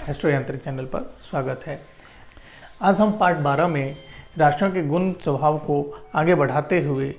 Astro यांत्रिक channel पर स्वागत है। आज हम पार्ट 12 में राशियों के गुण स्वभाव को आगे बढ़ाते हुए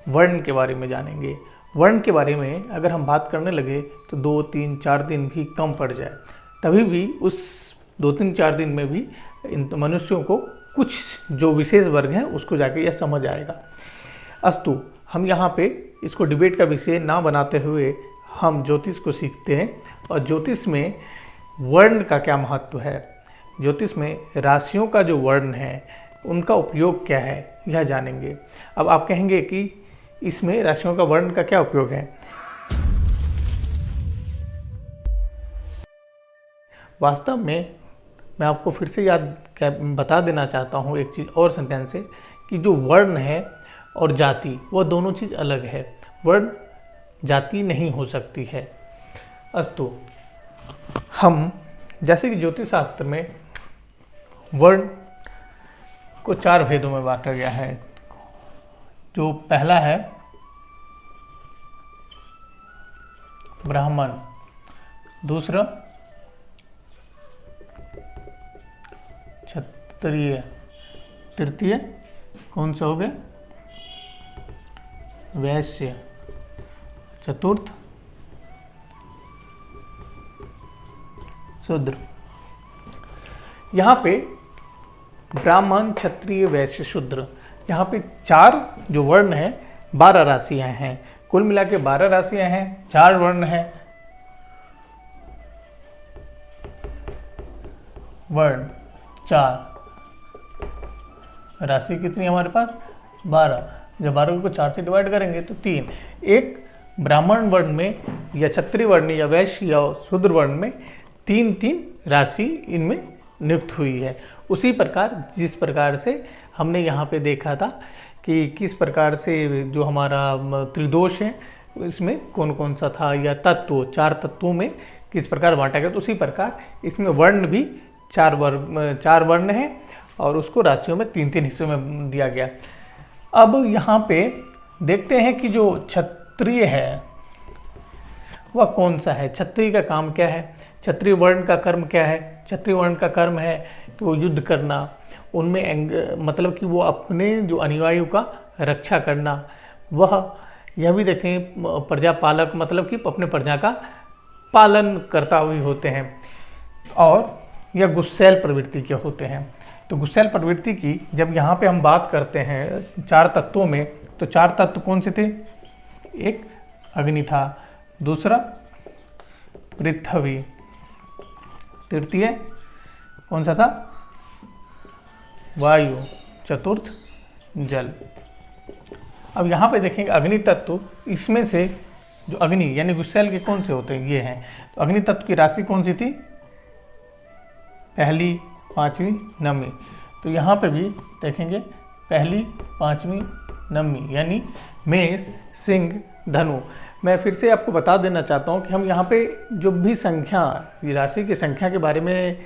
वर्ण के बारे में जानेंगे। वर्ण के बारे में अगर हम बात करने लगे तो 2, 3, 4 दिन भी कम पड़ जाए, तभी भी उस 2, 3, 4 दिन में भी इन मनुष्यों को कुछ जो विशेष वर्ग हैं उसको जाके यह समझ आएगा। अस्तु हम यहाँ पे इसको डिबेट का विषय ना बनाते हुए हम ज्योतिष को सीखते हैं और ज्योतिष में वर्ण का क्या महत्व है, ज्योतिष में राशियों का जो वर्ण है उनका उपयोग क्या है यह जानेंगे। अब आप कहेंगे कि इसमें राशियों का वर्ण का क्या उपयोग है। वास्तव में मैं आपको फिर से बता देना चाहता हूँ एक चीज़ और सेंटेंस से कि जो वर्ण है और जाति वो दोनों चीज़ अलग है। वर्ण जाति नहीं हो सकती है। अस्तु हम जैसे कि ज्योतिष शास्त्र में वर्ण को 4 भेदों में बांटा गया है। जो पहला है ब्राह्मण, दूसरा क्षत्रिय, तृतीय कौन सा हो गया वैश्य, चतुर्थ शूद्र। यहाँ पे ब्राह्मण, क्षत्रिय, वैश्य, शूद्र, यहाँ पे 4 जो वर्ण हैं 12 राशियां हैं। कुल मिला के 12 राशियां हैं, 4 वर्ण हैं। वर्ण 4, राशि कितनी हमारे पास 12। जब 12 को 4 से डिवाइड करेंगे तो 3। एक ब्राह्मण वर्ण में या क्षत्रिय वर्ण या वैश्य या शूद्र वर्ण में 3 राशि इनमें नियुक्त हुई है। उसी प्रकार जिस प्रकार से हमने यहाँ पे देखा था कि किस प्रकार से जो हमारा त्रिदोष है इसमें कौन कौन सा था, या तत्व 4 तत्वों में किस प्रकार बांटा गया, तो उसी प्रकार इसमें वर्ण भी 4 वर्ण है और उसको राशियों में 3 हिस्सों में दिया गया। अब यहाँ पे देखते हैं कि जो क्षत्रिय है वह कौन सा है, क्षत्रिय का काम क्या है, क्षत्रिय वर्ण का कर्म क्या है। क्षत्रिय वर्ण का कर्म है कि वो युद्ध करना, उनमें मतलब कि वो अपने जो अनुयायियों का रक्षा करना। वह यह भी देखते हैं प्रजापालक, मतलब कि अपने प्रजा का पालन करता हुए होते हैं। और यह गुस्सैल प्रवृत्ति के होते हैं। तो गुस्सैल प्रवृत्ति की जब यहाँ पे हम बात करते हैं 4 तत्वों में, तो 4 तत्व कौन से थे। एक अग्नि था, दूसरा पृथ्वी, तृतीय कौन सा था वायु, चतुर्थ जल। अब यहाँ पे देखेंगे अग्नि तत्व, इसमें से जो अग्नि यानी गुस्सैल के कौन से होते हैं ये हैं। तो अग्नि तत्व की राशि कौन सी थी, पहली, 5वीं, 9वीं। तो यहाँ पे भी देखेंगे पहली, 5वीं, 9वीं यानी मेष, सिंह, धनु। मैं फिर से आपको बता देना चाहता हूँ कि हम यहाँ पे जो भी संख्या, राशि की संख्या के बारे में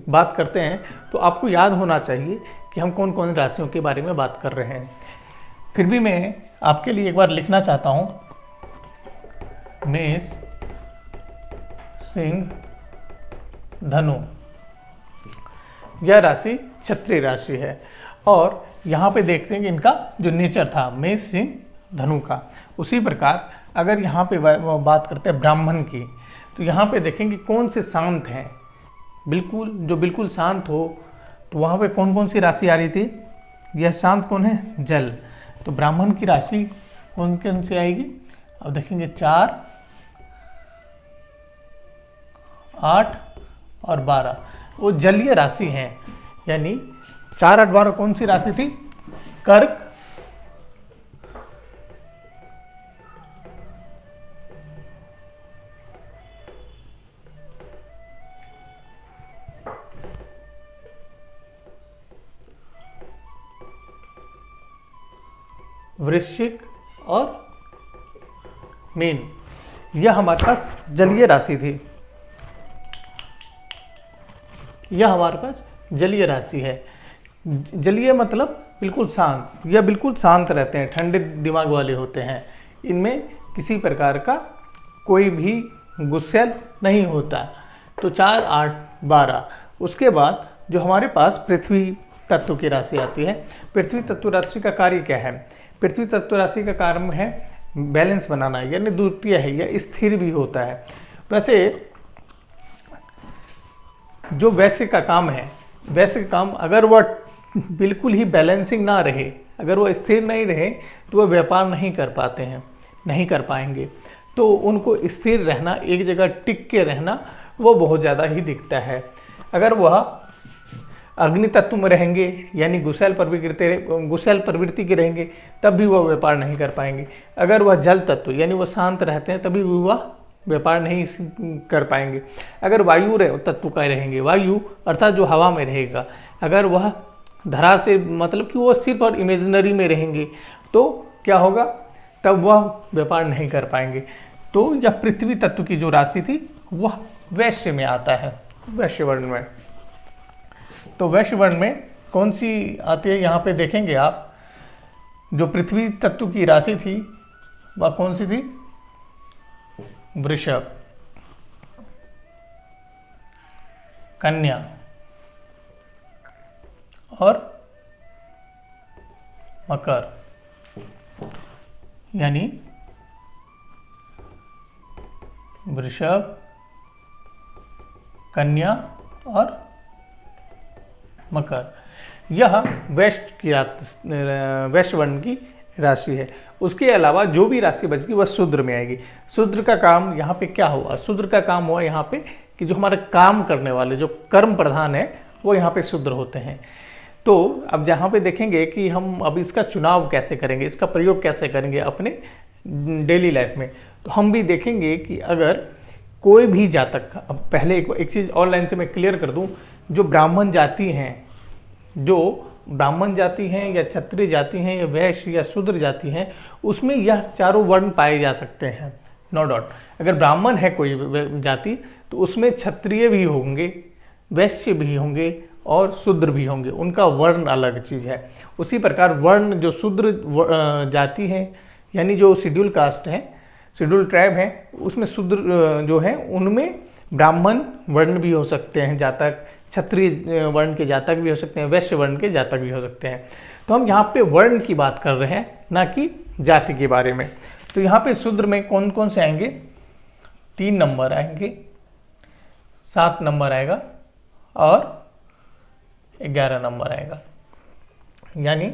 बात करते हैं तो आपको याद होना चाहिए कि हम कौन कौन राशियों के बारे में बात कर रहे हैं। फिर भी मैं आपके लिए एक बार लिखना चाहता हूँ, मेष, सिंह, धनु। यह राशि क्षत्रिय राशि है और यहाँ पे देखते हैं कि इनका जो नेचर था मेष, सिंह, धनु का। उसी प्रकार अगर यहाँ पे बात करते हैं ब्राह्मण की, तो यहाँ पे देखेंगे कौन से शांत हैं, बिल्कुल शांत हो। तो वहाँ पे कौन कौन सी राशि आ रही थी, यह शांत कौन है, जल। तो ब्राह्मण की राशि कौन कौन सी आएगी, अब देखेंगे 4, 8 और 12, वो जलीय राशि हैं। यानी 4, 8, 12 कौन सी राशि थी, कर्क, वृश्चिक और मीन। यह हमारे पास जलीय राशि थी, यह हमारे पास जलीय राशि है। जलीय मतलब बिल्कुल शांत, यह बिल्कुल शांत रहते हैं, ठंडे दिमाग वाले होते हैं। इनमें किसी प्रकार का कोई भी गुस्सैल नहीं होता। तो 4, 8 12। उसके बाद जो हमारे पास पृथ्वी तत्व की राशि आती है, पृथ्वी तत्व राशि का कार्य क्या है? पृथ्वी तत्व राशि का कार्य है बैलेंस बनाना, यानी द्वितीय है, यह स्थिर भी होता है। वैसे जो वैश्य का काम है, वैश्य का काम अगर वह बिल्कुल ही बैलेंसिंग ना रहे, अगर वह स्थिर नहीं रहे तो वह व्यापार नहीं कर पाते हैं, नहीं कर पाएंगे। तो उनको स्थिर रहना, एक जगह टिक के रहना, वो बहुत ज़्यादा ही दिखता है। अगर वह अग्नि तत्व में रहेंगे यानी गुस्सैल प्रवृत्ति के रहेंगे, तब भी वह व्यापार नहीं कर पाएंगे। अगर वह जल तत्व यानी वह शांत रहते हैं, तभी भी वह व्यापार नहीं कर पाएंगे। अगर वायु तत्व का रहेंगे, वायु अर्थात जो हवा में रहेगा, अगर वह धरा से मतलब कि वो सिर्फ और इमेजिनरी में रहेंगे, तो क्या होगा? तब वह व्यापार नहीं कर पाएंगे। तो यह पृथ्वी तत्व की जो राशि थी वह वैश्य में आता है, वैश्य वर्ण में। तो वैश्य वर्ण में कौन सी आती है यहाँ पे देखेंगे आप, जो पृथ्वी तत्व की राशि थी वह कौन सी थी? वृषभ, कन्या और मकर, यानी वृषभ, कन्या और मकर, यह वैश्य वर्ण की राशि है। उसके अलावा जो भी राशि बचेगी वह शूद्र में आएगी। शूद्र का काम यहाँ पे क्या हुआ? शूद्र का काम हुआ यहाँ पे कि जो हमारे काम करने वाले, जो कर्म प्रधान है, वो यहाँ पे शूद्र होते हैं। तो अब जहाँ पे देखेंगे कि हम अब इसका चुनाव कैसे करेंगे, इसका प्रयोग कैसे करेंगे अपने डेली लाइफ में, तो हम भी देखेंगे कि अगर कोई भी जातक, अब पहले एक चीज़ ऑनलाइन से मैं क्लियर कर दूं, जो ब्राह्मण जाति हैं, जो ब्राह्मण जाति हैं या क्षत्रिय जाति हैं या वैश्य या शूद्र जाति हैं, उसमें यह चारों वर्ण पाए जा सकते हैं, नो डाउट। अगर ब्राह्मण है कोई जाति तो उसमें क्षत्रिय भी होंगे, वैश्य भी होंगे और शूद्र भी होंगे, उनका वर्ण अलग चीज़ है। उसी प्रकार वर्ण जो शूद्र जाति है यानी जो शेड्यूल कास्ट है, शेड्यूल ट्राइब है, उसमें शूद्र जो है उनमें ब्राह्मण वर्ण भी हो सकते हैं जातक, क्षत्रिय वर्ण के जातक भी हो सकते हैं, वैश्य वर्ण के जातक भी हो सकते हैं। तो हम यहाँ पे वर्ण की बात कर रहे हैं, ना कि जाति के बारे में। तो यहाँ पे शूद्र में कौन कौन से आएंगे? 3 नंबर आएंगे, 7 नंबर आएगा और 11 नंबर आएगा, यानी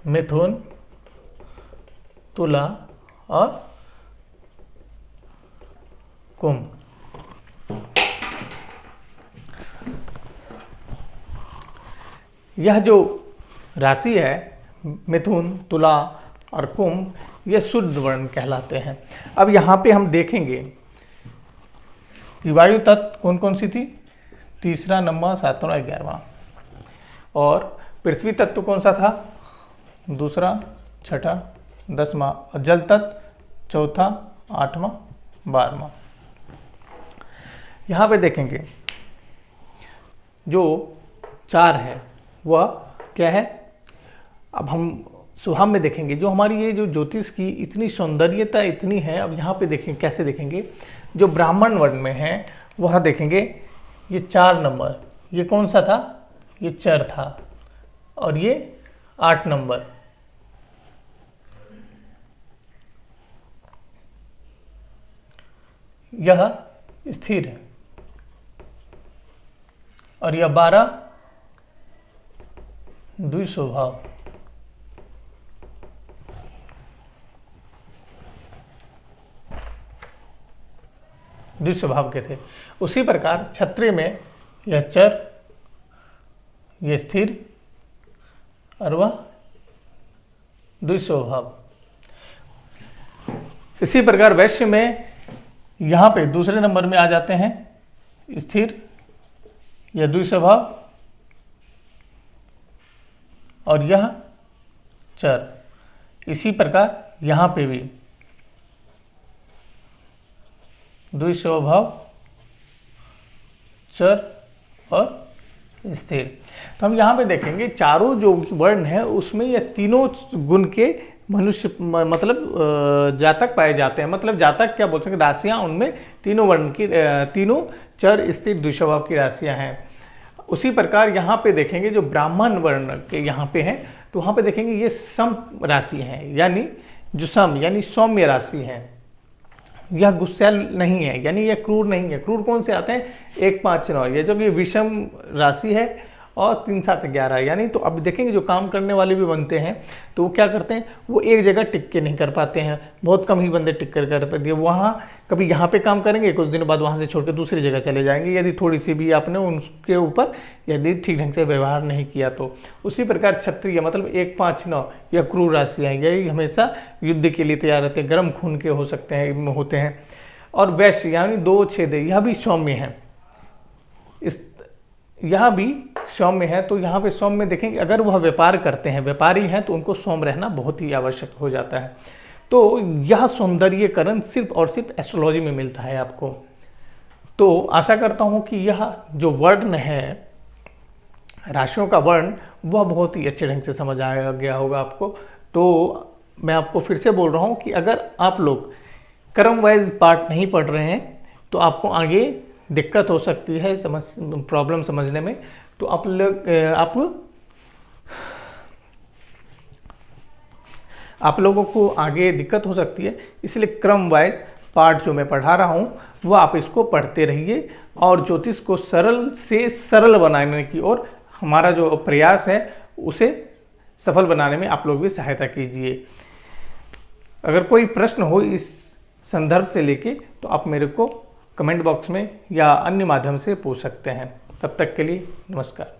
मिथुन, तुला और कुंभ। यह जो राशि है मिथुन, तुला और कुंभ, ये शुद्ध वर्ण कहलाते हैं। अब यहाँ पे हम देखेंगे कि वायु तत्व कौन कौन सी थी? 3रा नंबर, 7वां, 11वां। और पृथ्वी तत्व कौन सा था? 2रा, 6ठा, 10वां। और जल तत्व 4था, 8वां, 12वां। यहाँ पे देखेंगे जो 4 है वह क्या है? अब हम सुबह में देखेंगे जो हमारी ये जो ज्योतिष की इतनी सौंदर्यता इतनी है। अब यहाँ पे देखेंगे, कैसे देखेंगे? जो ब्राह्मण वर्ण में है वह देखेंगे ये 4 नंबर, ये कौन सा था? ये चर था। और ये 8 नंबर, यह स्थिर है। और यह 12 द्विस्वभाव। द्विस्वभाव के थे। उसी प्रकार क्षत्रिय में यह चर, यह स्थिर और वह द्विस्वभाव। इसी प्रकार वैश्य में यहाँ पे दूसरे नंबर में आ जाते हैं स्थिर, यह द्विस्वभाव और यह चर। इसी प्रकार यहाँ पे भी द्विस्वभाव, चर और स्थिर। तो हम यहाँ पे देखेंगे चारों जो वर्ण है उसमें यह तीनों गुण के मनुष्य मतलब जातक पाए जाते हैं। मतलब जातक क्या बोल सकते हैं, राशियाँ उनमें तीनों वर्ण की तीनों चर स्थिर द्विस्वभाव की राशियाँ हैं। उसी प्रकार यहाँ पे देखेंगे जो ब्राह्मण वर्ण के यहाँ पे हैं, तो वहाँ पे देखेंगे ये सम राशि है, यानी जो सम यानी सौम्य राशि है। यह गुस्सैल नहीं है, यानी यह क्रूर नहीं है। क्रूर कौन से आते हैं, 1 5 9, ये जो कि विषम राशि है, और 3 7 11, यानी तो अब देखेंगे जो काम करने वाले भी बनते हैं तो वो क्या करते हैं, वो एक जगह टिक के नहीं कर पाते हैं। बहुत कम ही बंदे टिक कर पाते हैं। वहाँ कभी यहाँ पे काम करेंगे, कुछ दिनों बाद वहाँ से छोड़ के दूसरी जगह चले जाएंगे, यदि थोड़ी सी भी आपने उनके ऊपर यदि ठीक ढंग से व्यवहार नहीं किया तो। उसी प्रकार क्षत्रिय मतलब 1 5 9 यह क्रूर राशियाँ हैं, यही हमेशा युद्ध के लिए तैयार रहते हैं, गर्म खून के हो सकते हैं होते हैं। और वैश्य यानी 2 6 यह भी सौम्य है, इस यह भी सौम्य है। तो यहाँ पे सौम्य देखेंगे, अगर वह व्यापार करते हैं, व्यापारी हैं, तो उनको सौम्य रहना बहुत ही आवश्यक हो जाता है। तो यह सौंदर्यकरण सिर्फ और सिर्फ एस्ट्रोलॉजी में मिलता है आपको। तो आशा करता हूँ कि यह जो वर्ण है, राशियों का वर्ण, वह बहुत ही अच्छे ढंग से समझ आ गया होगा आपको। तो मैं आपको फिर से बोल रहा हूँ कि अगर आप लोग क्रम वाइज पार्ट नहीं पढ़ रहे हैं तो आपको आगे दिक्कत हो सकती है प्रॉब्लम समझने में। तो आप लोगों को आगे दिक्कत हो सकती है, इसलिए क्रम वाइज पार्ट जो मैं पढ़ा रहा हूँ वो आप इसको पढ़ते रहिए, और ज्योतिष को सरल से सरल बनाने की ओर हमारा जो प्रयास है उसे सफल बनाने में आप लोग भी सहायता कीजिए। अगर कोई प्रश्न हो इस संदर्भ से लेके तो आप मेरे को कमेंट बॉक्स में या अन्य माध्यम से पूछ सकते हैं। तब तक के लिए नमस्कार।